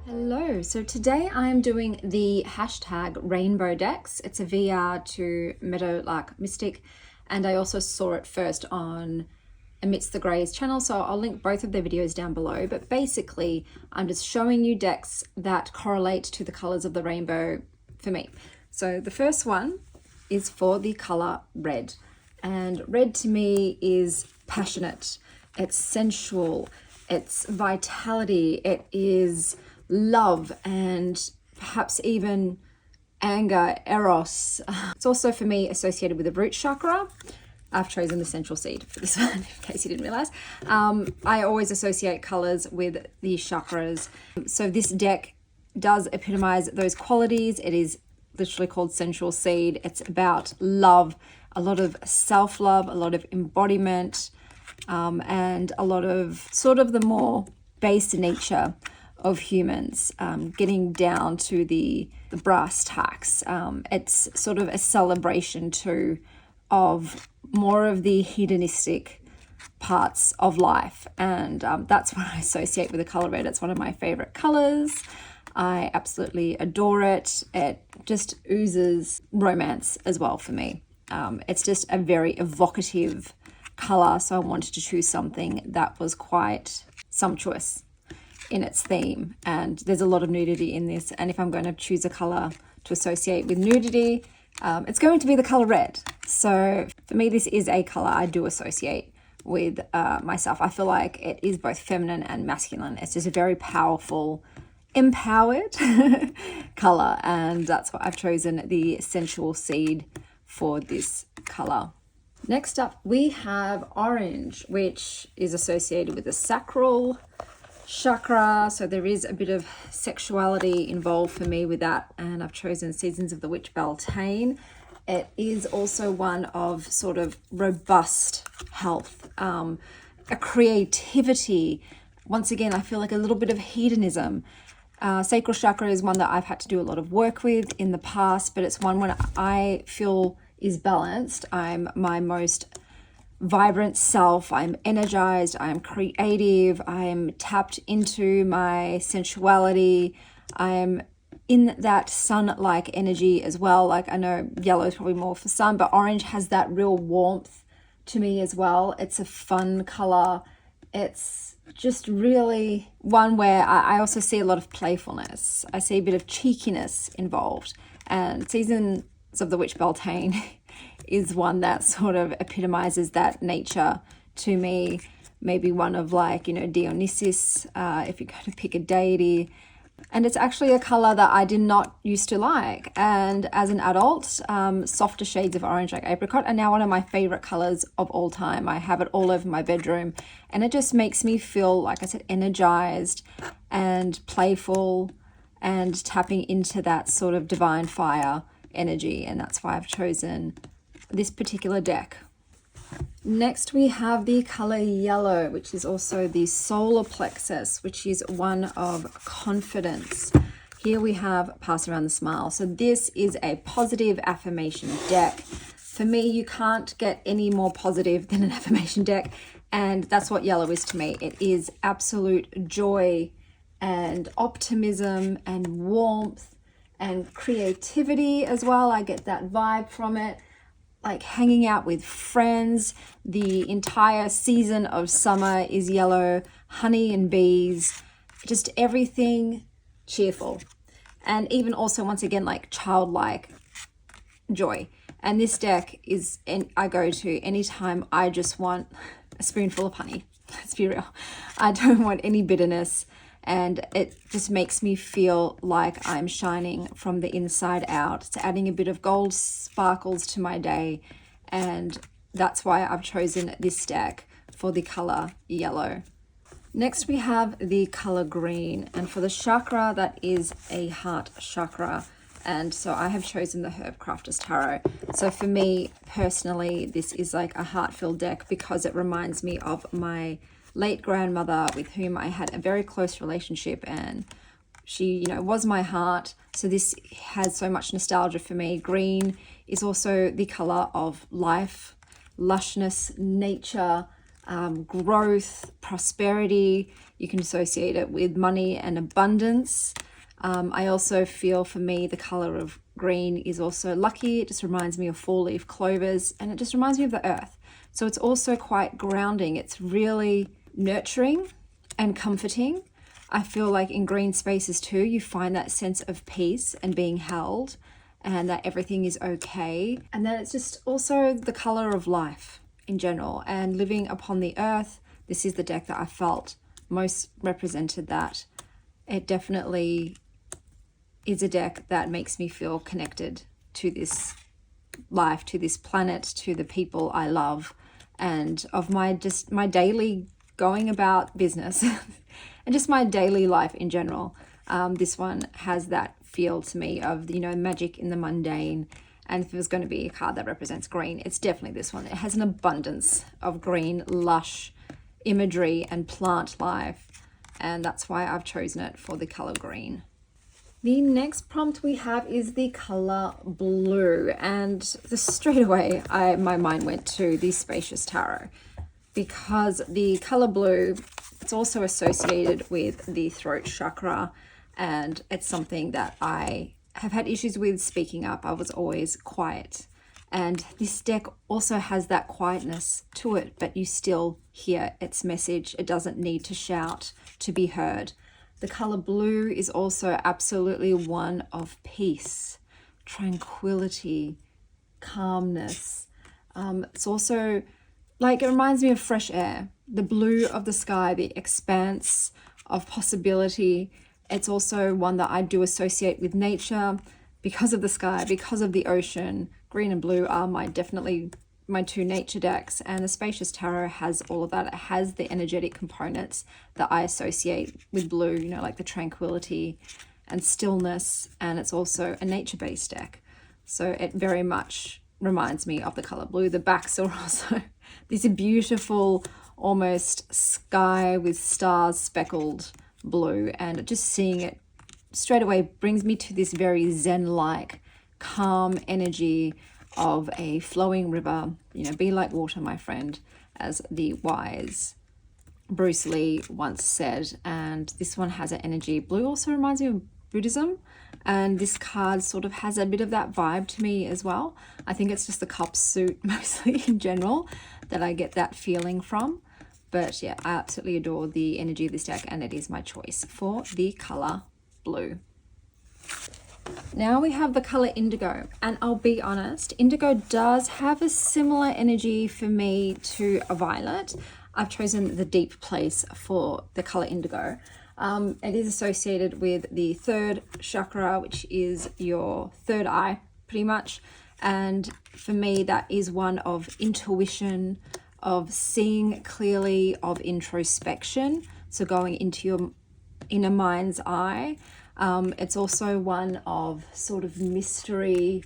Hello, so today I am doing the hashtag rainbow decks. It's a VR to Meadowlark Mystic, and I also saw it first on Amidst the Greys channel, so I'll link both of their videos down below. But basically, I'm just showing you decks that correlate to the colors of the rainbow for me. So the first one is for the color red, and red to me is passionate, it's sensual, it's vitality, it is love, and perhaps even anger, eros. It's also for me associated with the root chakra. I've chosen the Sensual Seed for this one, in case you didn't realize. I always associate colors with the chakras. So this deck does epitomize those qualities. It is literally called Sensual Seed. It's about love, a lot of self-love, a lot of embodiment, and a lot of sort of the more base nature of humans, getting down to the brass tacks. It's sort of a celebration too of more of the hedonistic parts of life, and that's what I associate with the color red. It's one of my favorite colors. I absolutely adore it. It just oozes romance as well for me. It's just a very evocative color, so I wanted to choose something that was quite sumptuous in its theme, and there's a lot of nudity in this, and if I'm going to choose a color to associate with nudity, it's going to be the color red. So for me, this is a color I do associate with myself. I feel like it is both feminine and masculine. It's just a very powerful, empowered color, and that's why I've chosen the Sensual Seed for this color. Next up, we have orange, which is associated with the sacral chakra, so there is a bit of sexuality involved for me with that, and I've chosen Seasons of the Witch beltane. It is also one of sort of robust health, a creativity. Once again, I feel like a little bit of hedonism. Sacral chakra is one that I've had to do a lot of work with in the past, but it's one when I feel is balanced. I'm my most vibrant self, I'm energized, I'm creative, I'm tapped into my sensuality, I'm in that sun-like energy as well. Like, I know yellow is probably more for sun, but orange has that real warmth to me as well. It's a fun color. It's just really one where I also see a lot of playfulness. I see a bit of cheekiness involved, and Seasons of the Witch beltane is one that sort of epitomizes that nature to me. Maybe one of, like, you know, Dionysus, if you're going to pick a deity. And it's actually a color that I did not used to like, and as an adult, softer shades of orange like apricot are now one of my favorite colors of all time. I have it all over my bedroom, and it just makes me feel, like I said, energized and playful and tapping into that sort of divine fire energy, and that's why I've chosen this particular deck. Next, we have the color yellow, which is also the solar plexus, which is one of confidence. Here we have Pass Around the Smile. So this is a positive affirmation deck. For me, you can't get any more positive than an affirmation deck, and that's what yellow is to me. It is absolute joy and optimism and warmth and creativity as well. I get that vibe from it. Like hanging out with friends. The entire season of summer is yellow, honey and bees, just everything cheerful. And even also, once again, like childlike joy. And this deck is, I go to anytime I just want a spoonful of honey. Let's be real. I don't want any bitterness. And it just makes me feel like I'm shining from the inside out. It's adding a bit of gold sparkles to my day. And that's why I've chosen this deck for the color yellow. Next, we have the color green. And for the chakra, that is a heart chakra. And so I have chosen the Herbcrafters Tarot. So for me personally, this is like a heart-filled deck because it reminds me of my late grandmother, with whom I had a very close relationship, and she, you know, was my heart. So this has so much nostalgia for me. Green is also the color of life, lushness, nature, growth, prosperity. You can associate it with money and abundance. I also feel, for me, the color of green is also lucky. It just reminds me of four-leaf clovers, and it just reminds me of the earth. So it's also quite grounding. It's really nurturing and comforting. I feel like in green spaces too, you find that sense of peace and being held, and that everything is okay. And then it's just also the color of life in general and living upon the earth. This is the deck that I felt most represented that. It definitely is a deck that makes me feel connected to this life, to this planet, to the people I love, and of my daily going about business and just my daily life in general. This one has that feel to me of, you know, magic in the mundane. And if there's going to be a card that represents green, it's definitely this one. It has an abundance of green, lush imagery and plant life. And that's why I've chosen it for the color green. The next prompt we have is the color blue. And straight away, my mind went to the Spacious Tarot, because the color blue, it's also associated with the throat chakra. And it's something that I have had issues with speaking up. I was always quiet. And this deck also has that quietness to it, but you still hear its message. It doesn't need to shout to be heard. The color blue is also absolutely one of peace, tranquility, calmness. It's also like, it reminds me of fresh air, the blue of the sky, the expanse of possibility. It's also one that I do associate with nature because of the sky, because of the ocean. Green and blue are definitely my two nature decks, and the Spacious Tarot has all of that. It has the energetic components that I associate with blue, you know, like the tranquility and stillness, and it's also a nature-based deck. So it very much reminds me of the color blue. The backs are also this beautiful, almost sky with stars speckled blue, and just seeing it straight away brings me to this very zen-like, calm energy of a flowing river. You know, be like water, my friend, as the wise Bruce Lee once said. And this one has an energy. Blue also reminds me of Buddhism, and this card sort of has a bit of that vibe to me as well. I think it's just the cup suit mostly in general that I get that feeling from. But yeah, I absolutely adore the energy of this deck, and it is my choice for the color blue. Now we have the color indigo, and I'll be honest, indigo does have a similar energy for me to a violet. I've chosen the deep place for the color indigo. It is associated with the third chakra, which is your third eye, pretty much. And for me, that is one of intuition, of seeing clearly, of introspection. So going into your inner mind's eye. It's also one of sort of mystery,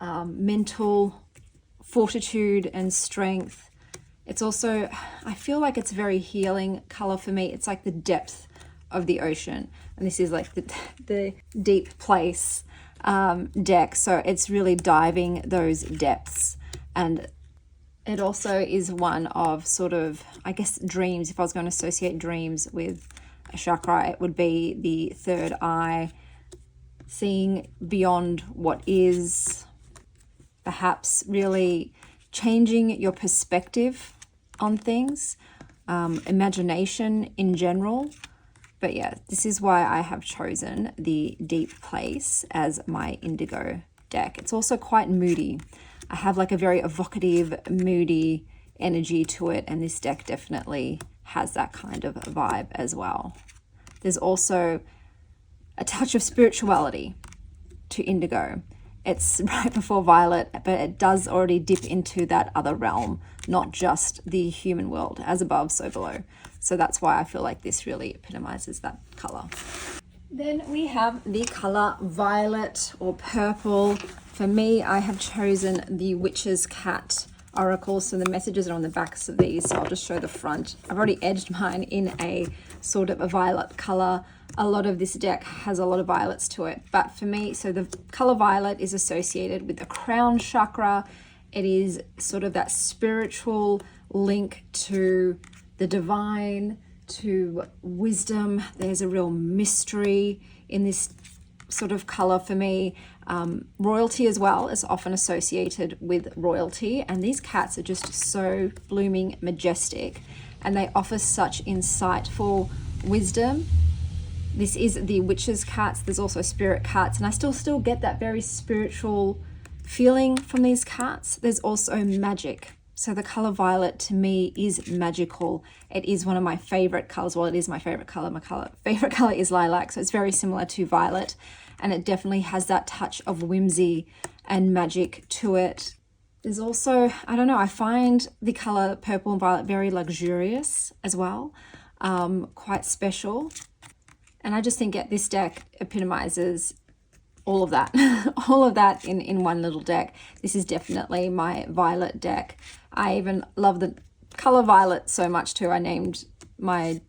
mental fortitude and strength. It's also, I feel like it's a very healing color for me. It's like the depth of the ocean. And this is like the deep place deck. So it's really diving those depths. And it also is one of sort of, I guess, dreams. If I was going to associate dreams with a chakra, it would be the third eye, seeing beyond what is, perhaps really changing your perspective on things, imagination in general. But yeah, this is why I have chosen the deep place as my indigo deck. It's also quite moody. I have like a very evocative, moody energy to it, and this deck definitely has that kind of vibe as well. There's also a touch of spirituality to indigo. It's right before violet, but it does already dip into that other realm, not just the human world, as above, so below. So that's why I feel like this really epitomizes that color. Then we have the color violet or purple. For me, I have chosen the Witch's Cat Oracle. So the messages are on the backs of these. So I'll just show the front. I've already edged mine in a sort of a violet color. A lot of this deck has a lot of violets to it. But for me, so the color violet is associated with the crown chakra. It is sort of that spiritual link to the divine, to wisdom. There's a real mystery in this sort of color for me. Royalty as well is often associated with royalty, and these cats are just so blooming majestic, and they offer such insightful wisdom. This is the witches cats. There's also spirit cats, and I still get that very spiritual feeling from these cats. There's also magic. So the color violet to me is magical. It is one of my favorite colors. Well, it is my favorite color. My favorite color is lilac, so it's very similar to violet, and it definitely has that touch of whimsy and magic to it. There's also, I don't know, I find the color purple and violet very luxurious as well, quite special. And I just think this deck epitomizes all of that, all of that in one little deck. This is definitely my violet deck. I even love the color violet so much too. I named my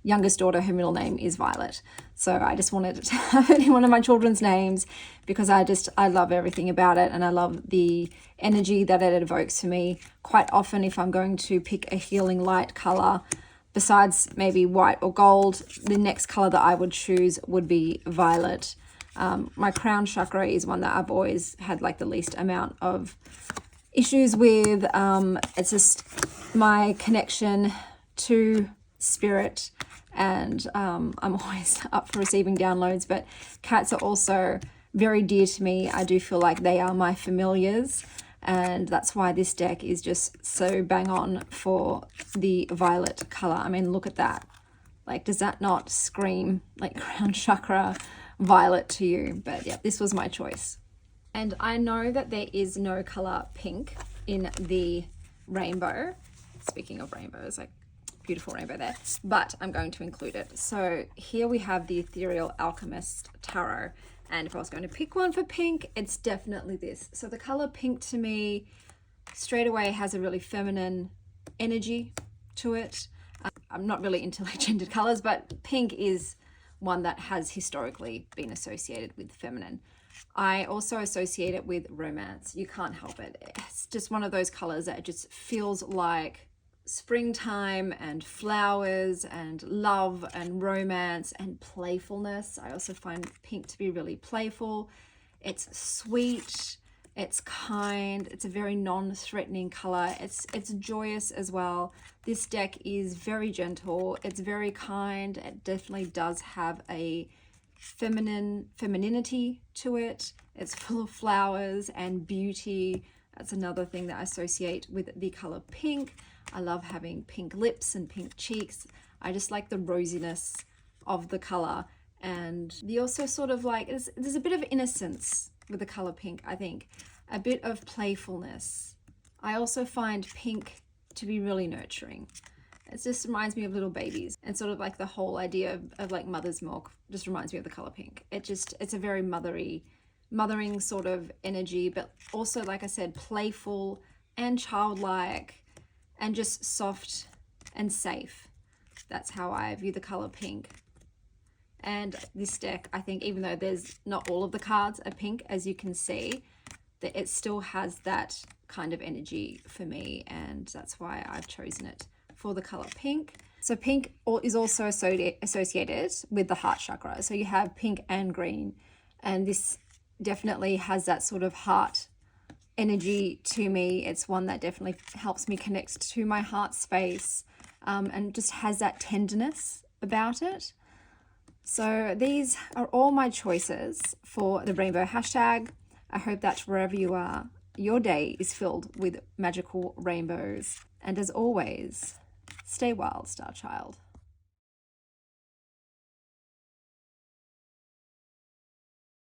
youngest daughter, her middle name is Violet. So I just wanted to have it in one of my children's names because I love everything about it, and I love the energy that it evokes for me. Quite often, if I'm going to pick a healing light color, besides maybe white or gold, the next color that I would choose would be violet. My crown chakra is one that I've always had like the least amount of issues with. It's just my connection to spirit, and I'm always up for receiving downloads, but cats are also very dear to me. I do feel like they are my familiars, and that's why this deck is just so bang on for the violet color. I mean, look at that. Like, does that not scream like crown chakra violet to you? But yeah, this was my choice. And I know that there is no color pink in the rainbow. Speaking of rainbows, like beautiful rainbow there, but I'm going to include it. So here we have the Ethereal Alchemist Tarot. And if I was going to pick one for pink, it's definitely this. So the color pink to me straight away has a really feminine energy to it. I'm not really into like gendered colors, but pink is one that has historically been associated with feminine. I also associate it with romance. You can't help it. It's just one of those colors that just feels like springtime and flowers and love and romance and playfulness. I also find pink to be really playful. It's sweet, it's kind, it's a very non-threatening color. It's joyous as well. This deck is very gentle, it's very kind. It definitely does have a femininity to it. It's full of flowers and beauty. That's another thing that I associate with the color pink. I love having pink lips and pink cheeks. I just like the rosiness of the color, and the also sort of like there's a bit of innocence with the color pink. I think a bit of playfulness. I also find pink to be really nurturing. It just reminds me of little babies, and sort of like the whole idea of like mother's milk just reminds me of the color pink. It's a very mothering sort of energy, but also, like I said, playful and childlike and just soft and safe. That's how I view the color pink. And this deck, I think, even though there's not all of the cards are pink, as you can see, that it still has that kind of energy for me, and that's why I've chosen it for the color pink. So pink is also associated with the heart chakra. So you have pink and green, and this definitely has that sort of heart energy to me. It's one that definitely helps me connect to my heart space, and just has that tenderness about it. So these are all my choices for the rainbow hashtag. I hope that wherever you are, your day is filled with magical rainbows. And as always, stay wild, star child.